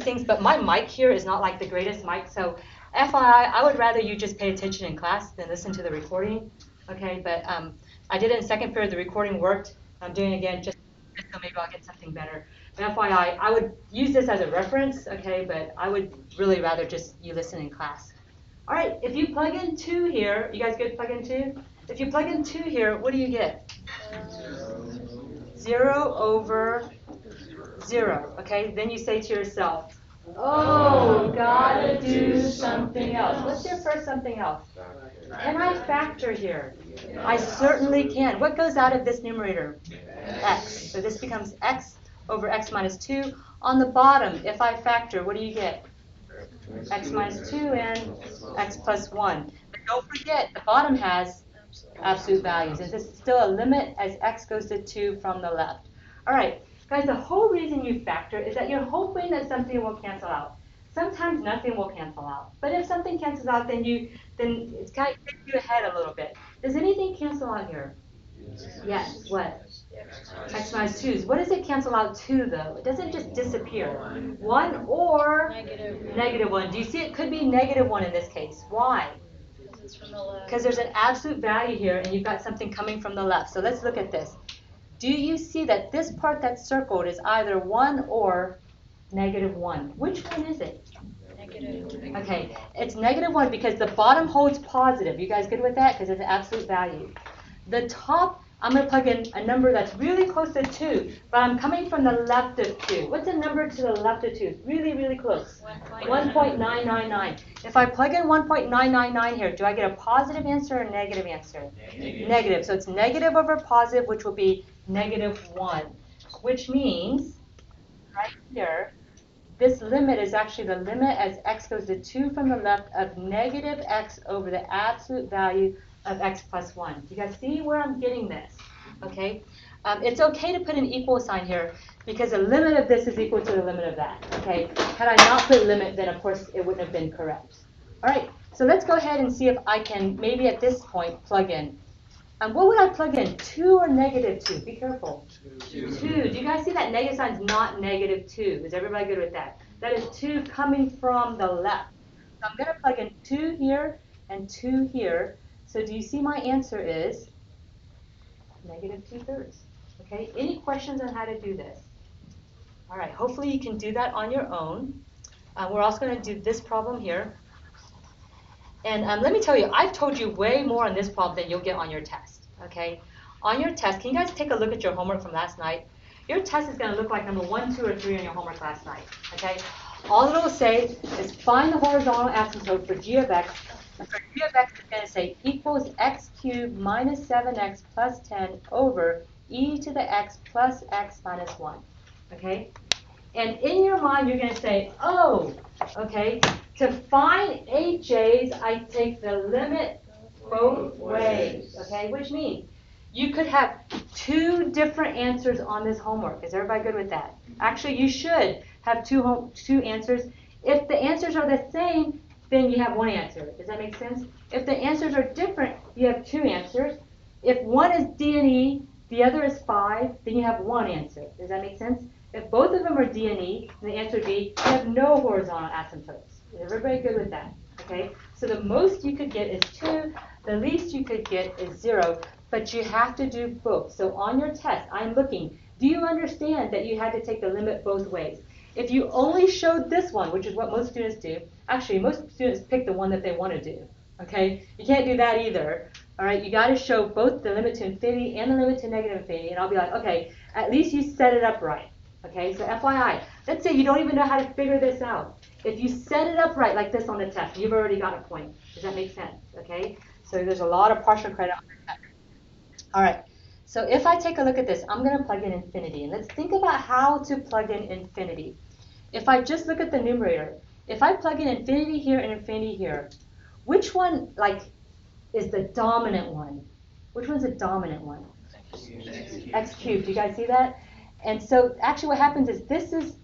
things, but my mic here is not like the greatest mic, so FYI, I would rather you just pay attention in class than listen to the recording, okay? But I did it in second period, the recording worked. I'm doing it again just so maybe I'll get something better. But FYI, I would use this as a reference, okay? But I would really rather just you listen in class. All right, if you plug in 2 here, you guys good plug in 2? If you plug in 2 here, what do you get? 0 over 0, okay? Then you say to yourself, oh, gotta do something else. What's your first something else? Can I factor here? I certainly can. What goes out of this numerator? X. So this becomes x over x minus 2. On the bottom, if I factor, what do you get? X minus 2 and x plus 1. But don't forget, the bottom has absolute values. And this is still a limit as x goes to 2 from the left. All right, guys, the whole reason you factor is that you're hoping that something will cancel out. Sometimes nothing will cancel out. But if something cancels out, then it's kind of gets you ahead a little bit. Does anything cancel out here? Yes. What? X minus 2's. What does it cancel out to, though? It doesn't just disappear. 1 or negative 1. Do you see it could be negative 1 in this case? Why? Because there's an absolute value here, and you've got something coming from the left. So let's look at this. Do you see that this part that's circled is either 1 or negative 1? Which one is it? Negative. Okay, it's negative 1 because the bottom holds positive. You guys good with that? Because it's an absolute value. The top, I'm going to plug in a number that's really close to 2, but I'm coming from the left of 2. What's a number to the left of 2? It's really, really close. 1.999. If I plug in 1.999 here, do I get a positive answer or a negative answer? Negative. So it's negative over positive, which will be negative 1, which means right here, this limit is actually the limit as x goes to 2 from the left of negative x over the absolute value of x plus 1. Do you guys see where I'm getting this? Okay? It's okay to put an equal sign here because the limit of this is equal to the limit of that. Okay? Had I not put limit, then of course it wouldn't have been correct. All right, so let's go ahead and see if I can maybe at this point plug in. What would I plug in? 2 or negative 2? Be careful. 2. Do you guys see that negative sign is not negative 2? Is everybody good with that? That is 2 coming from the left. So I'm going to plug in 2 here and 2 here. So do you see my answer is negative 2/3? Okay, any questions on how to do this? All right, hopefully you can do that on your own. We're also going to do this problem here. And let me tell you, I've told you way more on this problem than you'll get on your test, okay? On your test, can you guys take a look at your homework from last night? Your test is going to look like number 1, 2, or 3 on your homework last night, okay? All it will say is find the horizontal asymptote for g of x. And for g of x, it's going to say equals x cubed minus 7x plus 10 over e to the x plus x minus 1, okay? And in your mind, you're going to say, oh, okay, to find HJs, I take the limit both ways, okay? Which means you could have 2 different answers on this homework. Is everybody good with that? Actually, you should have 2 answers. If the answers are the same, then you have 1 answer. Does that make sense? If the answers are different, you have 2 answers. If one is D and E, the other is 5, then you have 1 answer. Does that make sense? If both of them are D and E, then the answer would be you have no horizontal asymptotes. Is everybody good with that? Okay? So the most you could get is 2. The least you could get is 0. But you have to do both. So on your test, I'm looking. Do you understand that you had to take the limit both ways? If you only showed this one, which is what most students do, actually most students pick the one that they want to do. Okay? You can't do that either. All right? You got to show both the limit to infinity and the limit to negative infinity. And I'll be like, okay, at least you set it up right. Okay? So FYI, let's say you don't even know how to figure this out. If you set it up right like this on the test, you've already got a point. Does that make sense? Okay? So there's a lot of partial credit on the test. All right. So if I take a look at this, I'm going to plug in infinity. And let's think about how to plug in infinity. If I just look at the numerator, if I plug in infinity here and infinity here, which one, is the dominant one? Which one's the dominant one? X cubed. Do you guys see that? And so actually what happens is this is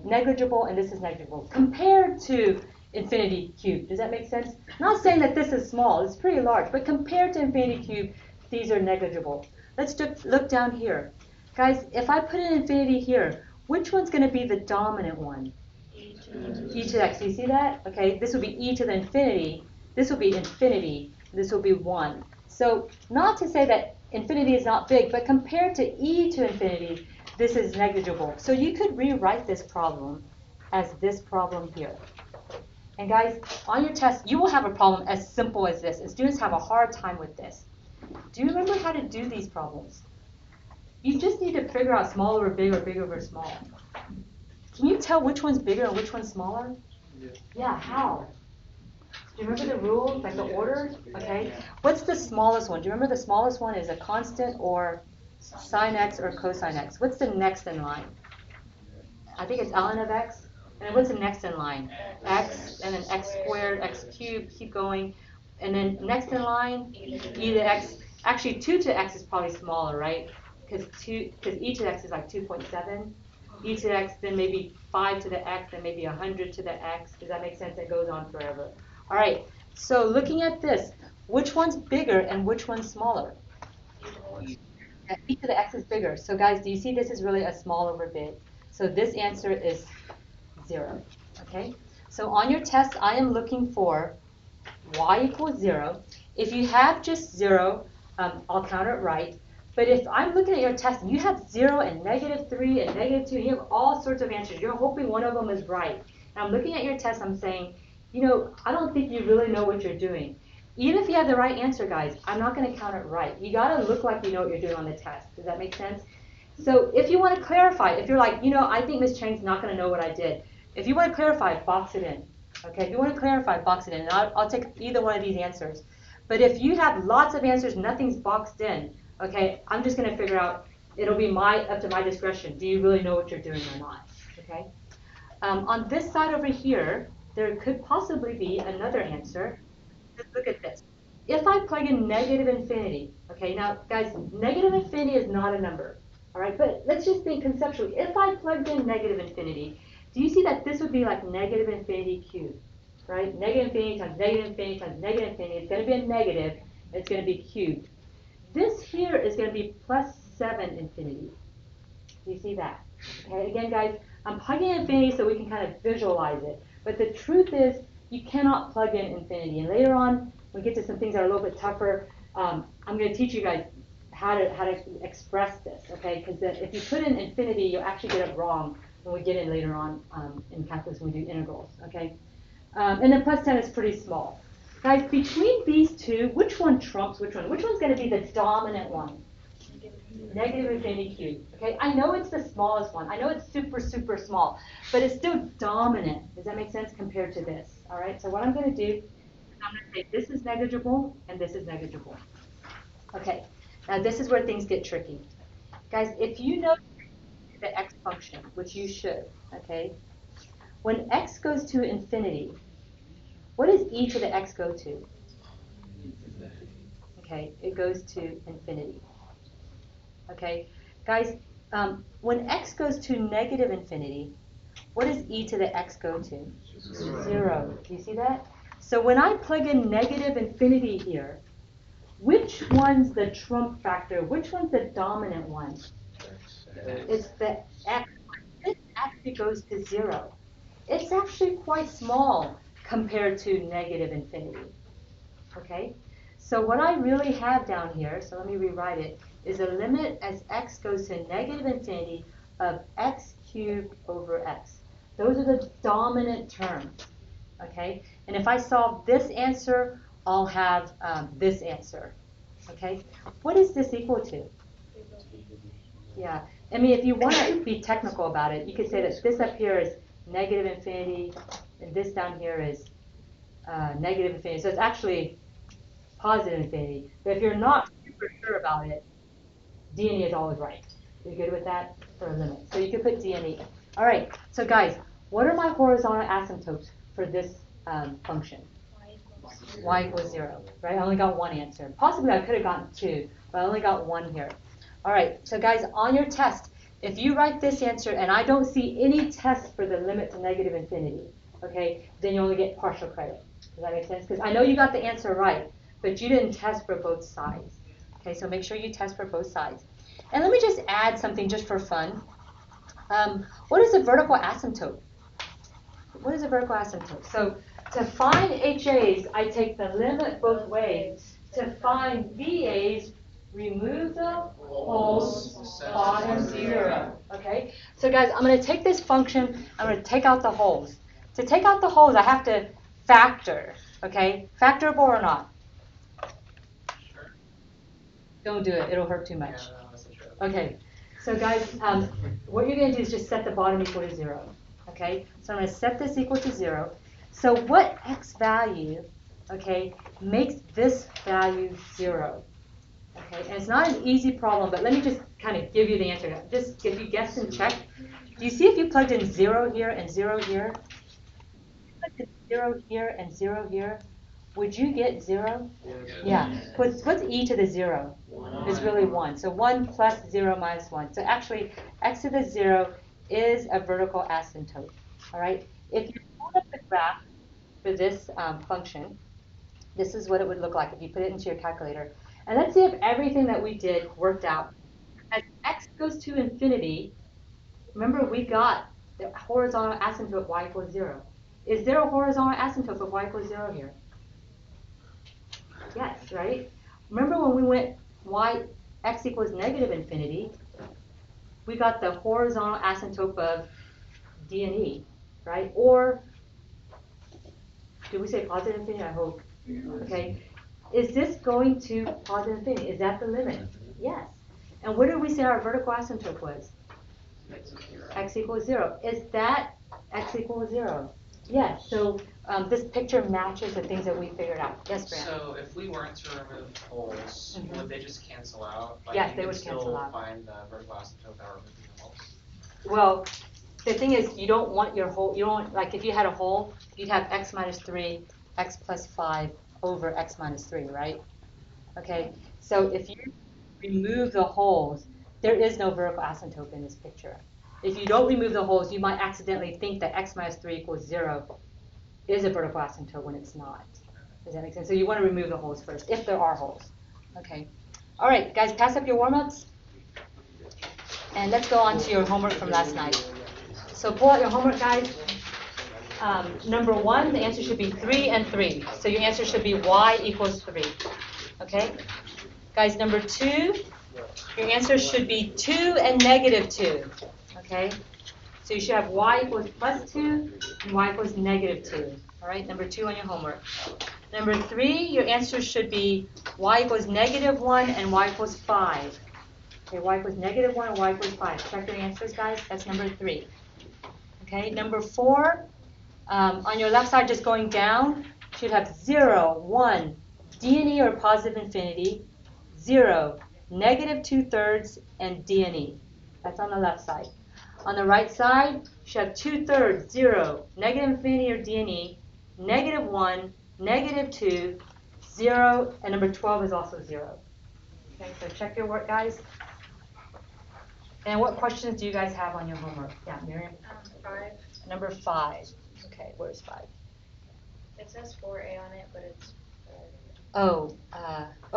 negligible and this is negligible compared to infinity cubed. Does that make sense? Not saying that this is small. It's pretty large. But compared to infinity cubed, these are negligible. Let's look down here. Guys, if I put in infinity here, which one's going to be the dominant one? E to the x. Do you see that? Okay, this will be e to the infinity. This will be infinity. This will be 1. So not to say that infinity is not big, but compared to e to infinity, this is negligible. So you could rewrite this problem as this problem here. And guys, on your test, you will have a problem as simple as this. And students have a hard time with this. Do you remember how to do these problems? You just need to figure out small over big or big over small. Can you tell which one's bigger and which one's smaller? Yeah, how? Do you remember the rules, like the order? Okay. What's the smallest one? Do you remember the smallest one is a constant or sine x or cosine x? What's the next in line? I think it's ln of x. And then what's the next in line? X, and then x squared, x cubed, keep going. And then next in line, e to the x. Actually, 2 to the x is probably smaller, right? Because e to the x is like 2.7. E to the x, then maybe 5 to the x, then maybe 100 to the x. Does that make sense? It goes on forever. All right, so looking at this, which one's bigger and which one's smaller? E to the x is bigger. So guys, do you see this is really a small over big? So this answer is 0, okay? So on your test, I am looking for y equals 0. If you have just 0, I'll count it right. But if I'm looking at your test and you have 0 and -3 and -2, you have all sorts of answers. You're hoping one of them is right. And I'm looking at your test, I'm saying, you know, I don't think you really know what you're doing. Even if you have the right answer, guys, I'm not going to count it right. You got to look like you know what you're doing on the test. Does that make sense? So if you want to clarify, if you're like, you know, I think Ms. Chang's not going to know what I did. If you want to clarify, box it in. Okay, if you want to clarify, box it in. And I'll take either one of these answers. But if you have lots of answers, nothing's boxed in, okay, I'm just going to figure out, it'll be up to my discretion. Do you really know what you're doing or not? Okay. On this side over here, there could possibly be another answer. Just look at this. If I plug in negative infinity, okay, now guys, negative infinity is not a number, all right, but let's just think conceptually. If I plugged in negative infinity, do you see that this would be like negative infinity cubed, right? Negative infinity times negative infinity times negative infinity. It's going to be a negative. It's going to be cubed. This here is going to be plus 7 infinity. Do you see that? Okay, again, guys, I'm plugging in infinity so we can kind of visualize it. But the truth is, you cannot plug in infinity. And later on, when we get to some things that are a little bit tougher, I'm going to teach you guys how to express this, okay? Because if you put in infinity, you'll actually get it wrong when we get in later on in calculus when we do integrals, okay? And then plus 10 is pretty small. Guys, between these two, which one trumps which one? Which one's going to be the dominant one? Negative infinity cubed. Okay, I know it's the smallest one. I know it's super, super small, but it's still dominant. Does that make sense compared to this? All right, so what I'm going to do is I'm going to say this is negligible and this is negligible. Okay, now this is where things get tricky. Guys, if you know the x function, which you should, okay, when x goes to infinity, what does e to the x go to? Okay, it goes to infinity. Okay, guys, when x goes to negative infinity, what does e to the x go to? 0. Do you see that? So when I plug in negative infinity here, which one's the trump factor? Which one's the dominant one? It's the x. This actually goes to 0. It's actually quite small compared to negative infinity. Okay? So what I really have down here, so let me rewrite it, is a limit as x goes to negative infinity of x cubed over x. Those are the dominant terms, okay? And if I solve this answer, I'll have this answer, okay? What is this equal to? Yeah, I mean, if you want to be technical about it, you could say that this up here is negative infinity, and this down here is negative infinity. So it's actually positive infinity. But if you're not super sure about it, D and E is always right. You're good with that for a limit. So you can put D and E. All right. So guys, what are my horizontal asymptotes for this function? Y equals 0. Right? I only got one answer. Possibly I could have gotten 2, but I only got 1 here. All right. So guys, on your test, if you write this answer and I don't see any test for the limit to negative infinity, okay, then you only get partial credit. Does that make sense? Because I know you got the answer right, but you didn't test for both sides. Okay, so make sure you test for both sides. And let me just add something just for fun. What is a vertical asymptote? What is a vertical asymptote? So to find HAs, I take the limit both ways. To find VAs, remove the holes, bottom 0. Okay? So guys, I'm going to take this function, I'm going to take out the holes. To take out the holes, I have to factor. Okay? Factorable or not? Don't do it. It'll hurt too much. Okay. So guys, what you're going to do is just set the bottom equal to 0. Okay? So I'm going to set this equal to 0. So what x value, okay, makes this value 0? Okay, and it's not an easy problem, but let me just kind of give you the answer. Just if you guess and check. Do you see if you plugged in 0 here and 0 here? If you plugged in 0 here and 0 here, would you get 0? Yeah. What's e to the 0? It's really 1. So 1 plus 0 minus 1. So actually, x to the 0 is a vertical asymptote. All right. If you pull up the graph for this function, this is what it would look like if you put it into your calculator. And let's see if everything that we did worked out. As x goes to infinity, remember we got the horizontal asymptote y equals 0. Is there a horizontal asymptote of y equals 0 here? Yes, right? Remember when we went x equals negative infinity, we got the horizontal asymptote of d and e, right? Or, did we say positive infinity? I hope. Okay. Is this going to positive infinity? Is that the limit? Yes. And what did we say our vertical asymptote was? X equals 0. Is that x equals 0? Yes. So this picture matches the things that we figured out. Yes, Brant? So if we weren't to remove holes, would they just cancel out? Like Yes, you they could would cancel out. Still find the vertical asymptote without removing the holes? Well, the thing is, you don't want your hole, you don't, like if you had a hole, you'd have x minus 3, x plus 5 over x minus 3, right? Okay, so if you remove the holes, there is no vertical asymptote in this picture. If you don't remove the holes, you might accidentally think that x minus 3 equals 0 is a vertical asymptote when it's not. Does that make sense? So you want to remove the holes first, if there are holes. Okay. All right, guys, pass up your warm-ups. And let's go on to your homework from last night. So pull out your homework, guys. Number 1, the answer should be 3 and 3. So your answer should be y equals 3. Okay? Guys, number 2, your answer should be 2 and negative 2. Okay? So you should have y equals plus 2 and y equals negative 2. All right? Number 2 on your homework. Number 3, your answer should be y equals negative 1 and y equals 5. Okay, y equals negative 1 and y equals 5. Check your answers, guys. That's number 3. Okay, number 4, on your left side, just going down, should have 0, 1, d and e or positive infinity, 0, negative 2/3, and d and e. That's on the left side. On the right side, you should have 2/3, 0, negative infinity or d and e, negative 1, negative 2, 0, and number 12 is also 0. Okay, so check your work, guys. And what questions do you guys have on your homework? Yeah, Miriam? 5. Number 5. Okay, where's 5? It says 4A on it, but it's Oh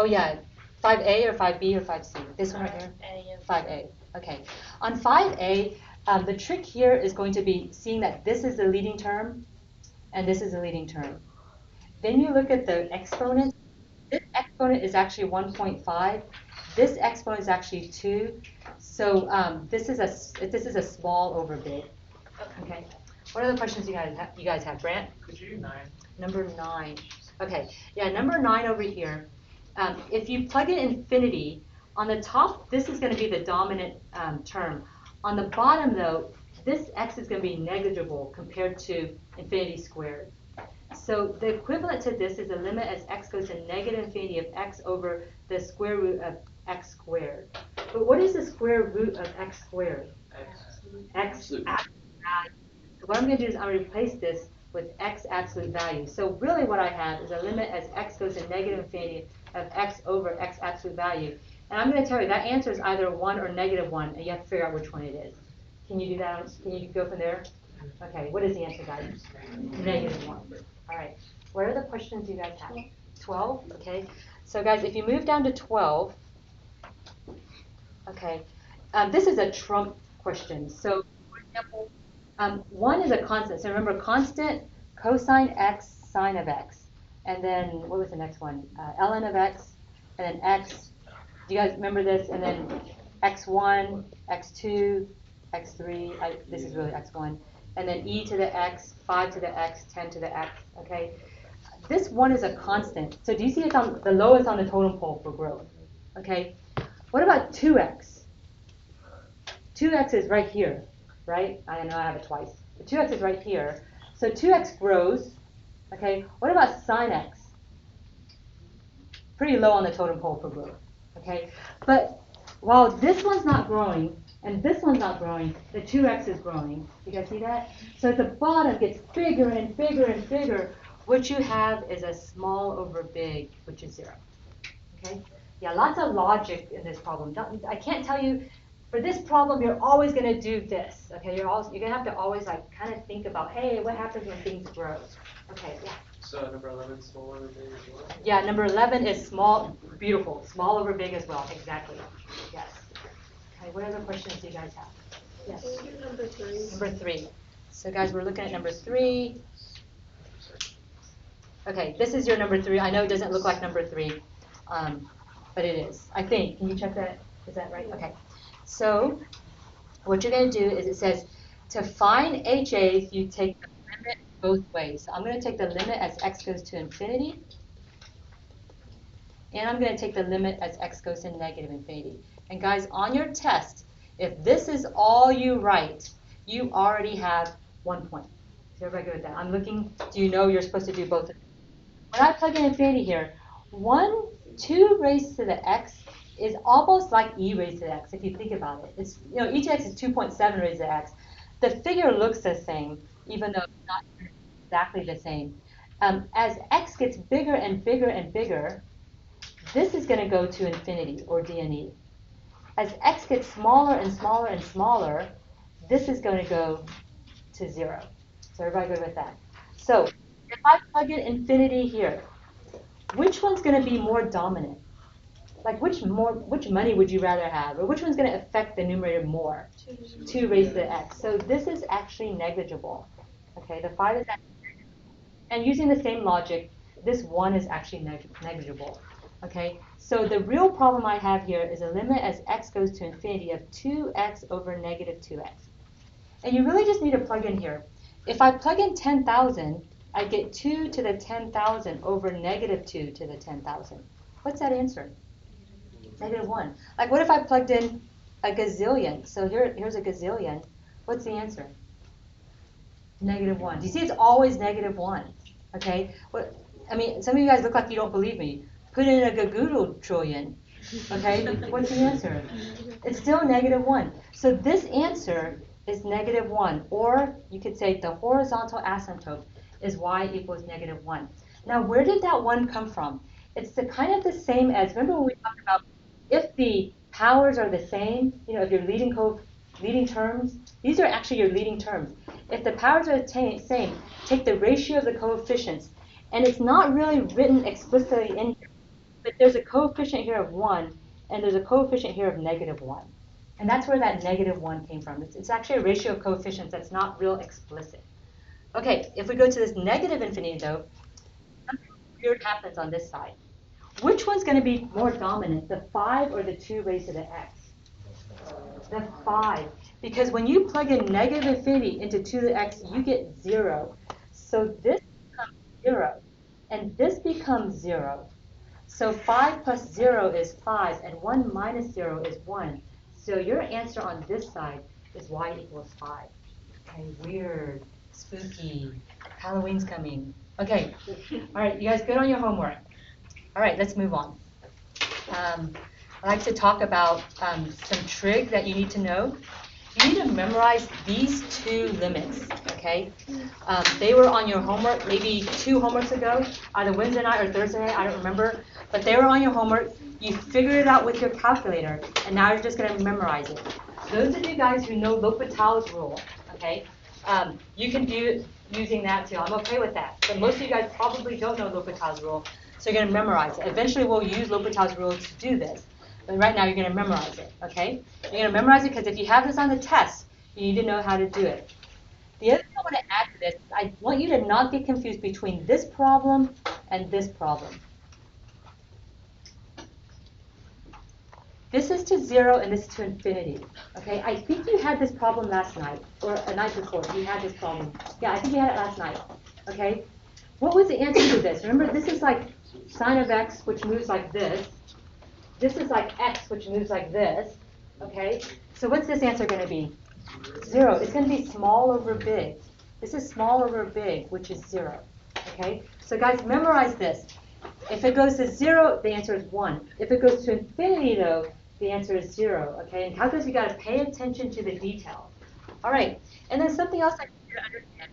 yeah, 5A or 5B or 5C? This one right here? A of 5A. Okay. On 5A, the trick here is going to be seeing that this is the leading term and this is the leading term. Then you look at the exponent. This exponent is actually 1.5. This exponent is actually 2. So this is a small overbid. Okay. What other questions you guys have? Brant? Could you do 9? Number 9. Okay. Yeah, number 9 over here. If you plug in infinity, on the top, this is going to be the dominant term. On the bottom, though, this x is going to be negligible compared to infinity squared. So the equivalent to this is a limit as x goes to negative infinity of x over the square root of x squared. But what is the square root of x squared? X absolute value. So what I'm going to do is I'm going to replace this with x absolute value. So really what I have is a limit as x goes to negative infinity of x over x absolute value. And I'm going to tell you that answer is either 1 or negative 1, and you have to figure out which one it is. Can you do that? Can you go from there? Okay, what is the answer, guys? Negative 1. All right. What are the questions you guys have? 12? Okay. So, guys, if you move down to 12, okay, this is a trump question. So example, 1 is a constant. So remember, constant, cosine x, sine of x. And then, what was the next one? Ln of x, and then x. Do you guys remember this? And then x1, x2, x3. This is really x1. And then e to the x, 5 to the x, 10 to the x. Okay. This 1 is a constant. So do you see it's on the lowest on the totem pole for growth? Okay. What about 2x? 2x is right here, right? I know I have it twice. But 2x is right here. So 2x grows. Okay. What about sine x? Pretty low on the totem pole for growth. Okay. But while this one's not growing and this one's not growing, the 2x is growing. You guys see that? So at the bottom gets bigger and bigger and bigger. What you have is a small over big, which is 0. Okay? Yeah, lots of logic in this problem. I can't tell you, for this problem, you're always going to do this. Okay? You're going to have to always like kind of think about, hey, what happens when things grow? Okay, yeah. So number 11 is small over big as well? Yeah, number 11 is small, beautiful. Small over big as well, exactly. Yes. Okay, what other questions do you guys have? Yes. Number 3. Number 3. So guys, we're looking at number 3. Okay, this is your number 3. I know it doesn't look like number 3, but it is. I think. Can you check that? Is that right? Okay. So what you're going to do is it says to find HAs, you take the limit both ways. So I'm going to take the limit as x goes to infinity, and I'm going to take the limit as x goes to negative infinity. And guys, on your test, if this is all you write, you already have 1 point. So everybody good with that? I'm looking, do you know you're supposed to do both of them? When I plug in infinity here, 2 raised to the x is almost like e raised to the x, if you think about it. It's, each x is 2.7 raised to the x. The figure looks the same, even though it's not exactly the same. As x gets bigger and bigger and bigger, this is going to go to infinity, or d and e. As x gets smaller and smaller and smaller, this is going to go to 0. So everybody good with that? So if I plug in infinity here, which one's going to be more dominant? Like which money would you rather have? Or which one's going to affect the numerator more? 2 raised to the x. So this is actually negligible. Okay, the 5 is actually negligible. And using the same logic, this 1 is actually negligible. Okay, so the real problem I have here is a limit as x goes to infinity of 2x over negative 2x. And you really just need to plug in here. If I plug in 10,000, I get 2 to the 10,000 over negative 2 to the 10,000. What's that answer? Negative 1. Like what if I plugged in a gazillion? So here's a gazillion. What's the answer? Negative 1. Do you see it's always negative 1? Okay? Some of you guys look like you don't believe me. Put in a gagoodle trillion. Okay? What's the answer? It's still negative 1. So this answer is negative 1. Or you could say the horizontal asymptote is y equals negative 1. Now, where did that 1 come from? It's kind of the same as, remember when we talked about if the powers are the same, if your leading terms, these are actually your leading terms. If the powers are the same, take the ratio of the coefficients. And it's not really written explicitly in here, but there's a coefficient here of 1, and there's a coefficient here of negative 1. And that's where that negative 1 came from. It's actually a ratio of coefficients that's not real explicit. Okay, if we go to this negative infinity, though, something weird happens on this side. Which one's going to be more dominant, the 5 or the 2 raised to the x? The 5. Because when you plug in negative infinity into 2 to the x, you get 0. So this becomes 0, and this becomes 0. So 5 plus 0 is 5, and 1 minus 0 is 1. So your answer on this side is y equals 5. Okay, weird, spooky. Halloween's coming. Okay, all right, you guys good on your homework? All right, let's move on. I like to talk about some trig that you need to know. You need to memorize these 2 limits, okay? They were on your homework maybe 2 homeworks ago, either Wednesday night or Thursday night, I don't remember. But they were on your homework. You figured it out with your calculator, and now you're just going to memorize it. Those of you guys who know L'Hopital's rule, okay, you can do it using that too. I'm okay with that. But most of you guys probably don't know L'Hopital's rule, so you're going to memorize it. Eventually we'll use L'Hopital's rule to do this. But right now you're going to memorize it, okay? You're going to memorize it because if you have this on the test, You need to know how to do it. The other thing I want to add to this, I want you to not get confused between this problem and this problem. This is to 0 and this is to infinity. Okay, I think you had this problem last night, or a night before. You had this problem. Yeah, I think you had it last night. Okay, what was the answer to this? Remember, this is like sine of x, which moves like this. This is like x, which moves like this. Okay, so what's this answer going to be? 0. It's going to be small over big. This is small over big, which is 0. Okay, so guys, memorize this. If it goes to 0, the answer is 1. If it goes to infinity, though, the answer is 0. Okay, in calculus, you got to pay attention to the details. All right, and then something else I need you to understand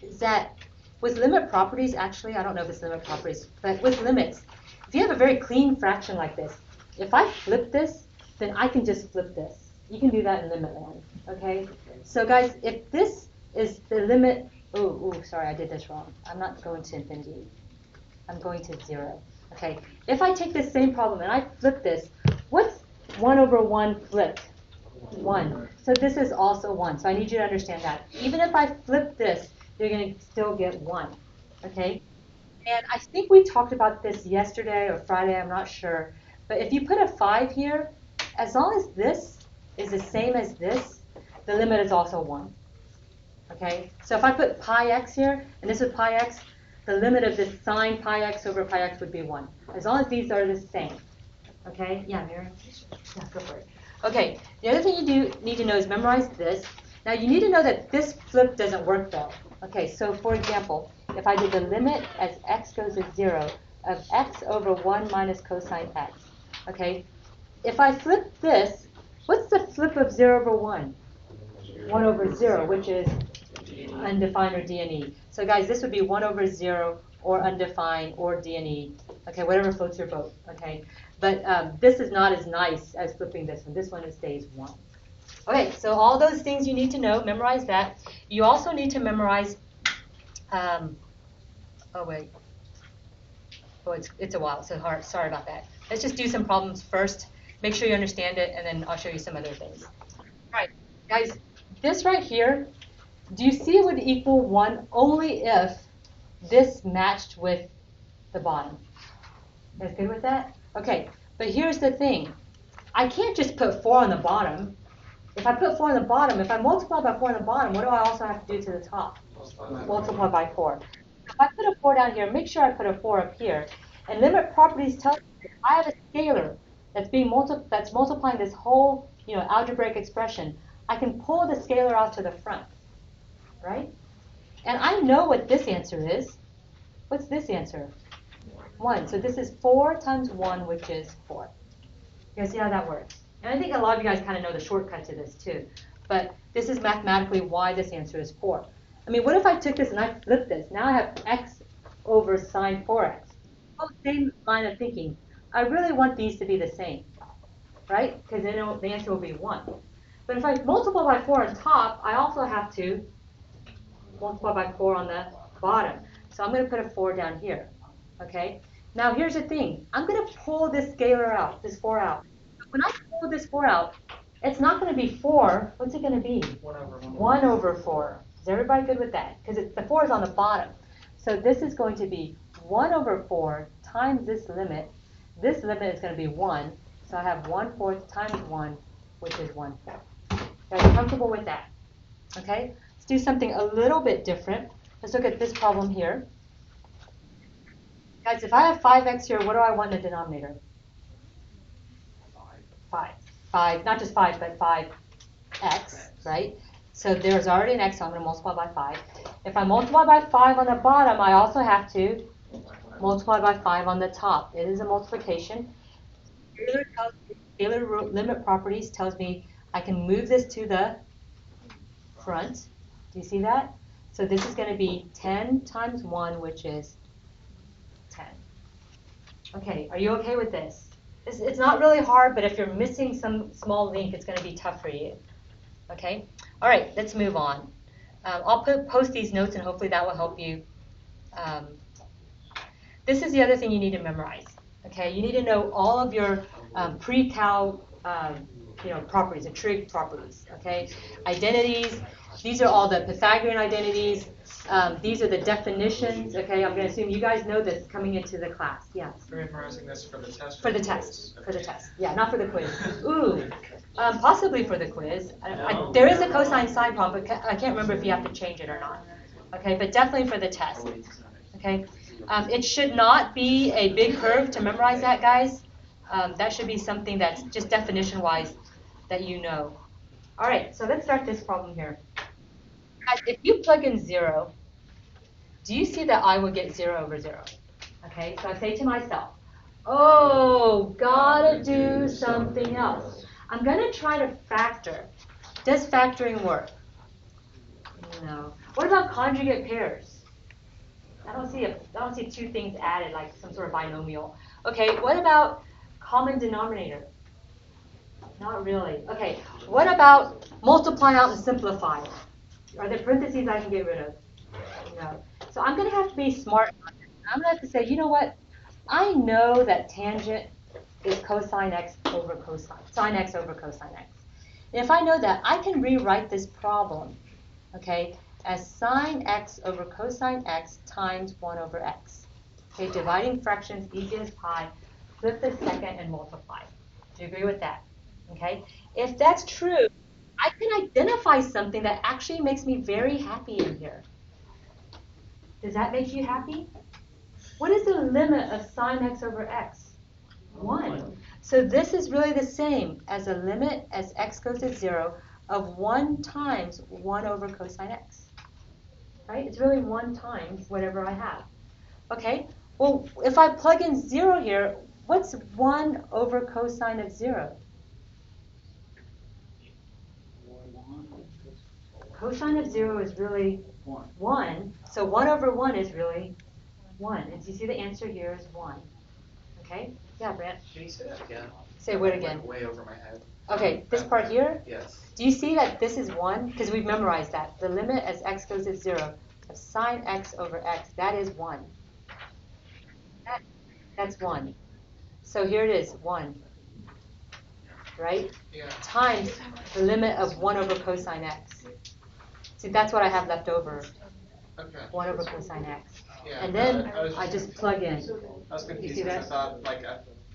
is that with limit properties, actually, I don't know if it's limit properties, but with limits, if you have a very clean fraction like this, if I flip this, then I can just flip this. You can do that in limit land, okay? So guys, if this is the limit, sorry, I did this wrong. I'm not going to infinity. I'm going to 0. Okay, if I take this same problem and I flip this, what's 1 over 1 flipped? 1. So this is also 1. So I need you to understand that. Even if I flip this, you're going to still get 1. Okay? And I think we talked about this yesterday or Friday, I'm not sure. But if you put a 5 here, as long as this is the same as this, the limit is also 1. Okay? So if I put pi x here, and this is pi x, the limit of this sine pi x over pi x would be 1. As long as these are the same. Okay? Yeah, Mira? Yeah, go for it. Okay, the other thing you do need to know is memorize this. Now you need to know that this flip doesn't work though. Okay, so for example, if I did the limit as x goes to 0 of x over 1 minus cosine x. Okay, if I flip this, what's the flip of 0 over 1? 1 over 0, which is undefined or D and E. So guys, this would be 1 over 0 or undefined or D and E. Okay, whatever floats your boat. Okay, but this is not as nice as flipping this one. This one stays 1. Okay, so all those things you need to know, memorize that. You also need to memorize, it's a while, so hard. Sorry about that. Let's just do some problems first. Make sure you understand it, and then I'll show you some other things. All right, guys, this right here, do you see it would equal 1 only if this matched with the bottom? You guys good with that? Okay, but here's the thing. I can't just put 4 on the bottom. If I put 4 on the bottom, if I multiply by 4 on the bottom, what do I also have to do to the top? Multiply by 4. If I put a 4 down here, make sure I put a 4 up here. And limit properties tell me if I have a scalar that's multiplying this whole, algebraic expression, I can pull the scalar out to the front, right? And I know what this answer is. What's this answer? 1. So this is 4 times 1, which is 4. You guys see how that works? And I think a lot of you guys kind of know the shortcut to this too. But this is mathematically why this answer is 4. I mean, what if I took this and I flipped this? Now I have x over sine 4x. Oh, same line of thinking. I really want these to be the same, right? Because then the answer will be 1. But if I multiply by 4 on top, I also have to multiply by 4 on the bottom. So I'm going to put a 4 down here, okay? Now here's the thing. I'm going to pull this scalar out, this 4 out. When I pull this 4 out, it's not going to be 4. What's it going to be? 1 over 4. Is everybody good with that? Because the 4 is on the bottom. So this is going to be 1 over 4 times this limit. This limit is going to be 1. So I have 1/4 times 1, which is 1/4. Are you comfortable with that? Okay? Let's do something a little bit different. Let's look at this problem here. Guys, if I have 5x here, what do I want in the denominator? 5. Not just 5, but 5x, right? So there's already an x, so I'm going to multiply by 5. If I multiply by 5 on the bottom, I also have to multiply by 5 on the top. It is a multiplication. Scalar limit properties tells me I can move this to the front. Do you see that? So this is going to be 10 times 1, which is 10. Okay, are you okay with this? It's not really hard, but if you're missing some small link, it's going to be tough for you. Okay? All right, let's move on. I'll post these notes, and hopefully that will help you. This is the other thing you need to memorize. Okay? You need to know all of your pre-cal properties, the trig properties, okay? Identities, these are all the Pythagorean identities. These are the definitions, okay? I'm going to assume you guys know this coming into the class. Yes? You're memorizing this for the test? For the test. For the test. Yeah, not for the quiz. Ooh, possibly for the quiz. There is a cosine sine problem, but I can't remember if you have to change it or not. Okay, but definitely for the test. Okay, it should not be a big curve to memorize that, guys. That should be something that's just definition-wise that you know. All right, so let's start this problem here. If you plug in 0, do you see that I will get 0 over 0? Okay, so I say to myself, oh, gotta do something else. I'm going to try to factor. Does factoring work? No. What about conjugate pairs? I don't see two things added like some sort of binomial. Okay, what about common denominator? Not really. Okay, what about multiply out and simplify? Are there parentheses I can get rid of? No. So I'm going to have to be smart. I'm going to have to say, you know what? I know that tangent is cosine x over cosine, sine x over cosine x. And if I know that, I can rewrite this problem, okay, as sine x over cosine x times 1 over x. Okay, dividing fractions, easy as pie. Flip the second and multiply. Do you agree with that? Okay. If that's true, I can identify something that actually makes me very happy in here. Does that make you happy? What is the limit of sine x over x? 1. So this is really the same as a limit as x goes to 0 of 1 times 1 over cosine x. Right? It's really 1 times whatever I have. Okay? Well, if I plug in 0 here, what's 1 over cosine of 0? Cosine of 0 is really 1. So 1 over 1 is really 1. And so you see the answer here is 1. Okay? Yeah, Brant? Can you say that again? Say what again? Way over my head. Okay, this part here? Yes. Do you see that this is 1? Because we've memorized that. The limit as x goes to 0 of sine x over x, that is 1. That's 1. So here it is, 1. Right? Yeah. Times the limit of 1 over cosine x. See, that's what I have left over. Okay. 1 over cosine x. Yeah, And then I was I just plug in. I was confused see because I that? thought,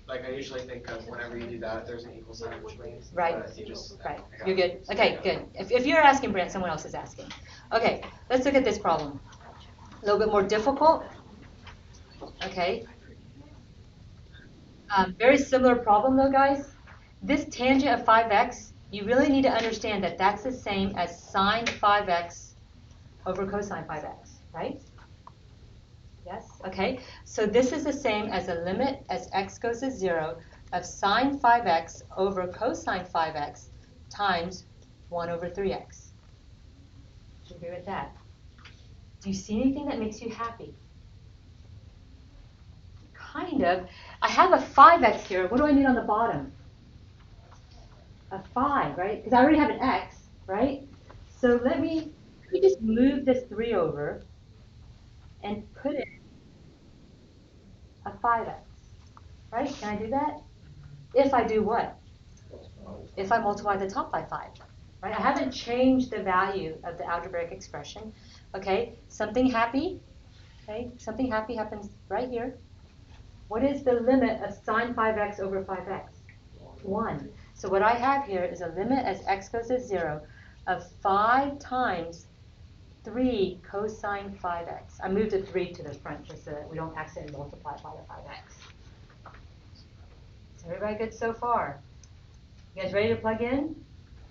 like I usually think of whenever you do that, there's an equal sign between. Right. You just, Right. I got You're it. good. Okay, good. If you're asking, Brant, someone else is asking. Okay, let's look at this problem. A little bit more difficult. Okay. Very similar problem, though, guys. This tangent of 5x, you really need to understand that that's the same as sine 5x over cosine 5x, right? Yes? Okay. So this is the same as a limit as x goes to 0 of sine 5x over cosine 5x times 1 over 3x. Do you agree with that? Do you see anything that makes you happy? Kind of. I have a 5x here. What do I need on the bottom? A 5, right? Because I already have an x, right? So let me just move this 3 over and put it a 5x, right? Can I do that? If I do what? If I multiply the top by 5, right? I haven't changed the value of the algebraic expression, okay? Something happy, okay? Something happy happens right here. What is the limit of sine 5x over 5x? 1. So what I have here is a limit as x goes to 0 of 5 times 3 cosine 5x. I moved a 3 to the front just so that we don't accidentally multiply by the 5x. Is everybody good so far? You guys ready to plug in?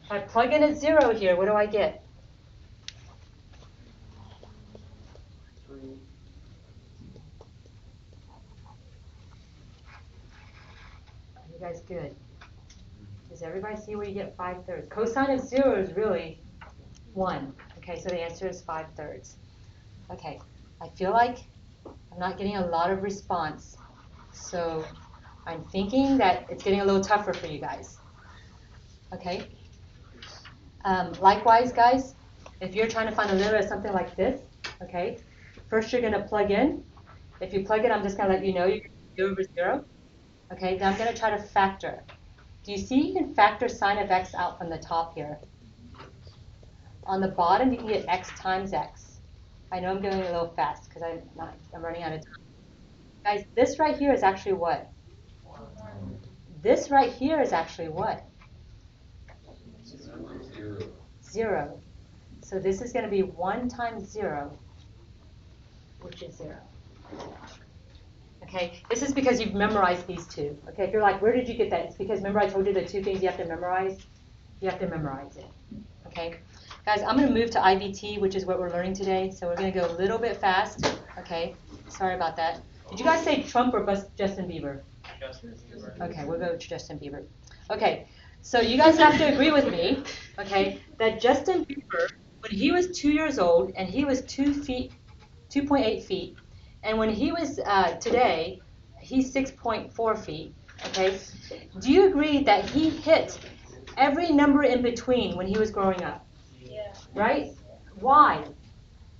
If I plug in at 0 here, what do I get? 3. You guys good? Does everybody see where you get 5/3? Cosine of 0 is really 1. Okay, so the answer is 5/3. Okay, I feel like I'm not getting a lot of response. So I'm thinking that it's getting a little tougher for you guys. Okay? Likewise, guys, if you're trying to find a limit of something like this, okay, first you're going to plug in. If you plug in, I'm just going to let you know you're going to go over 0. Okay, then I'm going to try to factor. Do you see you can factor sine of x out from the top here? On the bottom, you can get x times x. I know I'm going a little fast because I'm running out of time. Guys, this right here is actually what? This right here is actually what? 0. So this is going to be 1 times 0, which is 0. Okay, this is because you've memorized these two. Okay, if you're like, where did you get that? It's because remember I told you the two things you have to memorize? You have to memorize it. Okay, guys, I'm going to move to IVT, which is what we're learning today. So we're going to go a little bit fast. Okay, sorry about that. Did you guys say Trump or Justin Bieber? Justin Bieber. Okay, we'll go to Justin Bieber. Okay, so you guys have to agree with me, okay, that Justin Bieber, when he was 2 years old and he was 2.8 feet, and when he was today, he's 6.4 feet, okay? Do you agree that he hit every number in between when he was growing up? Yeah. Right? Why?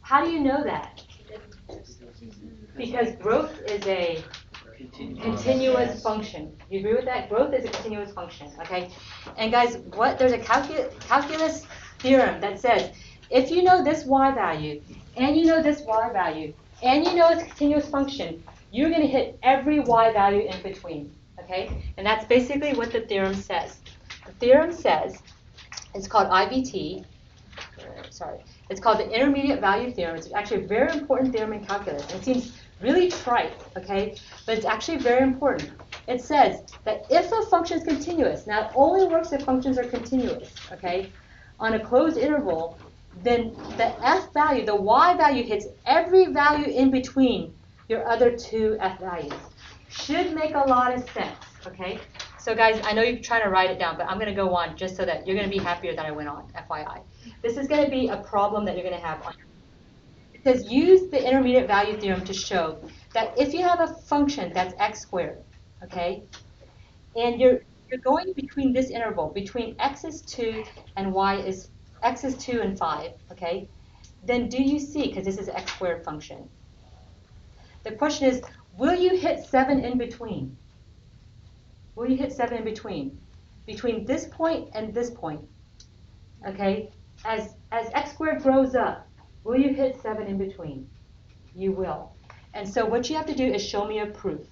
How do you know that? Because growth is a continuous function. You agree with that? Growth is a continuous function, okay? And guys, there's a calculus theorem that says if you know this y value, and you know this y value, and you know it's a continuous function, you're going to hit every y value in between, okay? And that's basically what the theorem says. The theorem says, it's called IVT, it's called the intermediate value theorem. It's actually a very important theorem in calculus. And it seems really trite, okay? But it's actually very important. It says that if a function is continuous, now it only works if functions are continuous, okay? On a closed interval, then the f value, the y value, hits every value in between your other two f values. Should make a lot of sense, okay? So guys, I know you're trying to write it down, but I'm going to go on just so that you're going to be happier that I went on, FYI. This is going to be a problem that you're going to have on your. It says use the intermediate value theorem to show that if you have a function that's x squared, okay, and you're going between this interval, between x is 2 and x is 2 and 5, okay, then do you see, because this is an x squared function, the question is, will you hit 7 in between? Will you hit 7 in between? Between this point and this point, okay, as x squared grows up, will you hit 7 in between? You will. And so what you have to do is show me a proof.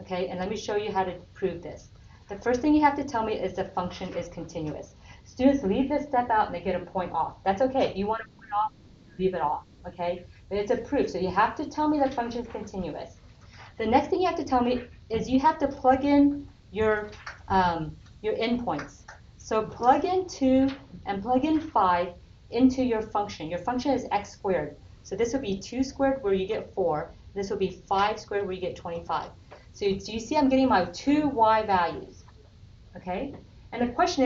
Okay, and let me show you how to prove this. The first thing you have to tell me is the function is continuous. Students leave this step out and they get a point off. That's okay. If you want a point off, leave it off. Okay? But it's a proof. So you have to tell me the function is continuous. The next thing you have to tell me is you have to plug in your endpoints. So plug in 2 and plug in 5 into your function. Your function is x squared. So this will be 2 squared where you get 4. This will be 5 squared where you get 25. So do you see I'm getting my two y values? Okay? And the question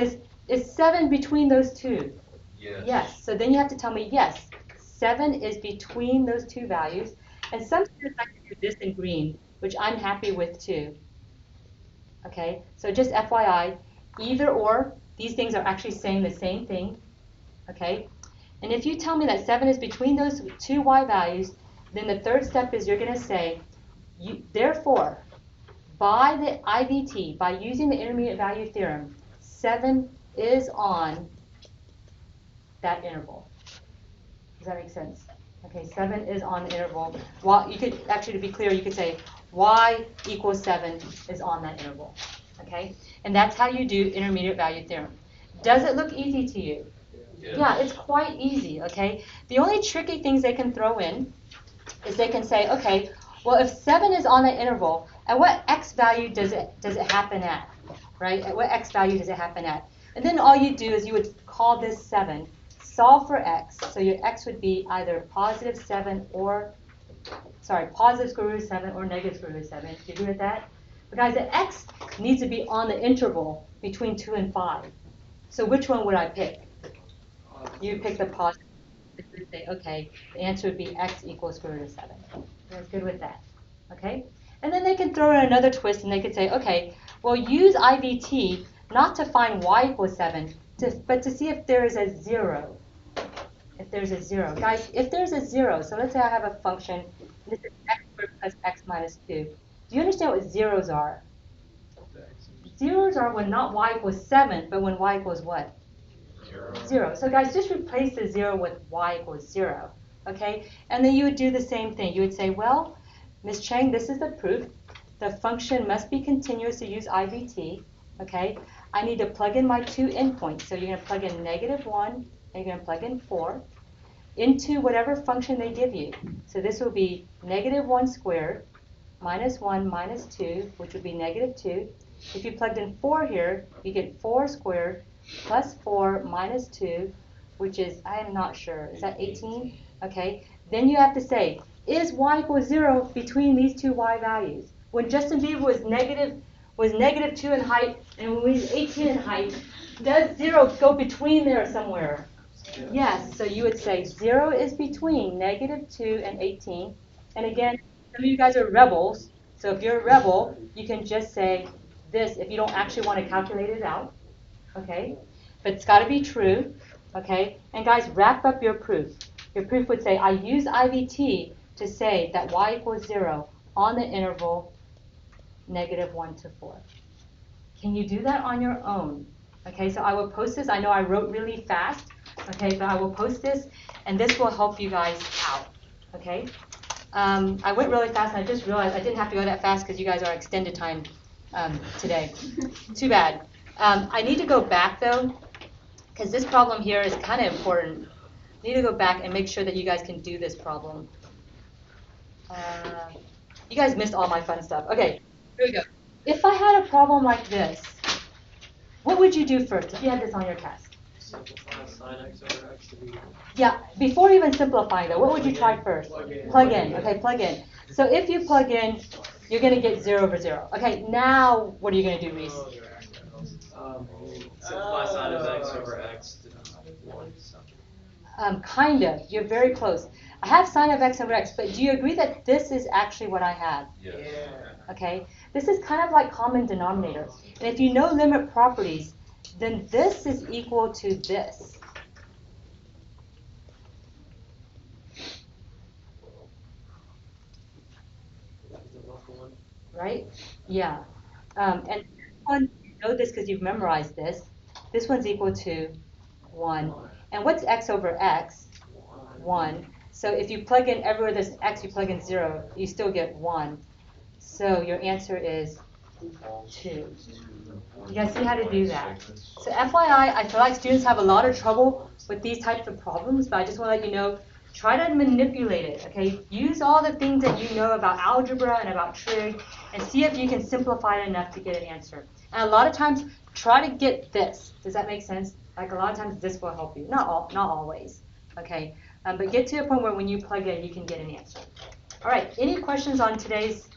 is 7 between those two? Yes. Yes. So then you have to tell me, yes, 7 is between those two values. And some students like to do this in green, which I'm happy with too. Okay? So just FYI, either or, these things are actually saying the same thing. Okay? And if you tell me that 7 is between those two y values, then the third step is you're going to say, therefore, by the IVT, by using the intermediate value theorem, 7 is on that interval. Does that make sense? Okay, 7 is on the interval. Well, you could, actually to be clear, you could say y equals 7 is on that interval. Okay? And that's how you do intermediate value theorem. Does it look easy to you? Yes. Yeah, it's quite easy, okay? The only tricky things they can throw in is they can say, okay, well, if 7 is on that interval, at what x value does it happen at, right? At what x value does it happen at? And then all you do is you would call this 7, solve for x. So your x would be either positive 7 or, positive square root of 7 or negative square root of 7. Do you agree with that? But guys, the x needs to be on the interval between 2 and 5. So which one would I pick? You pick the positive. You say, okay, the answer would be x equals square root of 7. That's good with that. Okay? And then they can throw in another twist and they could say, okay, well, use IVT not to find y equals 7, but to see if there is a 0. If there's a 0. Guys, if there's a 0, so let's say I have a function, and this is x squared plus x minus 2. Do you understand what zeros are? Zeros are when not y equals 7, but when y equals what? 0. So guys, just replace the 0 with y equals 0. Okay? And then you would do the same thing. You would say, well, Ms. Chang, this is the proof. The function must be continuous to use IVT. Okay? I need to plug in my two endpoints. So you're going to plug in -1 and you're going to plug in 4 into whatever function they give you. So this will be -1 squared minus 1 minus 2, which would be -2. If you plugged in 4 here, you get 4 squared plus 4 minus 2, which is, I am not sure, is that 18? Okay, then you have to say, is y equals 0 between these two y values? When Justin Bieber was negative 2 in height, and when he was 18 in height, does 0 go between there somewhere? Yes, so you would say 0 is between -2 and 18. And again, some of you guys are rebels, so if you're a rebel, you can just say this if you don't actually want to calculate it out, okay? But it's got to be true, okay? And guys, wrap up your proof. Your proof would say, I use IVT to say that y equals 0 on the interval -1 to 4. Can you do that on your own? Okay, so I will post this. I know I wrote really fast, okay, but I will post this, and this will help you guys out, okay? I went really fast, and I just realized I didn't have to go that fast because you guys are extended time today. Too bad. I need to go back, though, because this problem here is kind of important. I need to go back and make sure that you guys can do this problem. You guys missed all my fun stuff. Okay, here we go. If I had a problem like this, what would you do first if you had this on your test? Simplify sin x over x to be. Yeah, before even simplifying though, what would you try first? Plug in. Okay, plug in. So if you plug in, you're going to get 0 over 0. Okay, now what are you going to do, Reese? Simplify sin of x over x to 1. Kind of. You're very close. I have sin of x over x, but do you agree that this is actually what I have? Yeah. Okay? This is kind of like common denominator. And if you know limit properties, then this is equal to this. Right? Yeah. And this one, you know this because you've memorized this. This one's equal to 1. And what's x over x? 1. So if you plug in everywhere there's x, you plug in 0, you still get 1. So your answer is 2. You guys see how to do that? So FYI, I feel like students have a lot of trouble with these types of problems, but I just want to let you know, try to manipulate it, okay? Use all the things that you know about algebra and about trig, and see if you can simplify it enough to get an answer. And a lot of times, try to get this. Does that make sense? Like a lot of times, this will help you. Not always, okay? But get to a point where when you plug in, you can get an answer. All right, any questions on today's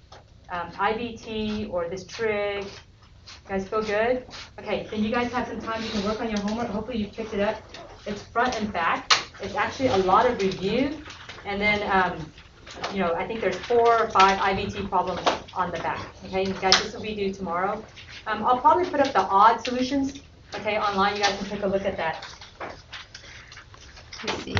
IVT or this trig? You guys feel good? Okay, then you guys have some time. You can work on your homework. Hopefully you picked it up. It's front and back. It's actually a lot of review. And then, I think there's 4 or 5 IVT problems on the back. Okay, you guys, this will be due tomorrow. I'll probably put up the odd solutions, okay, online. You guys can take a look at that. Let's see.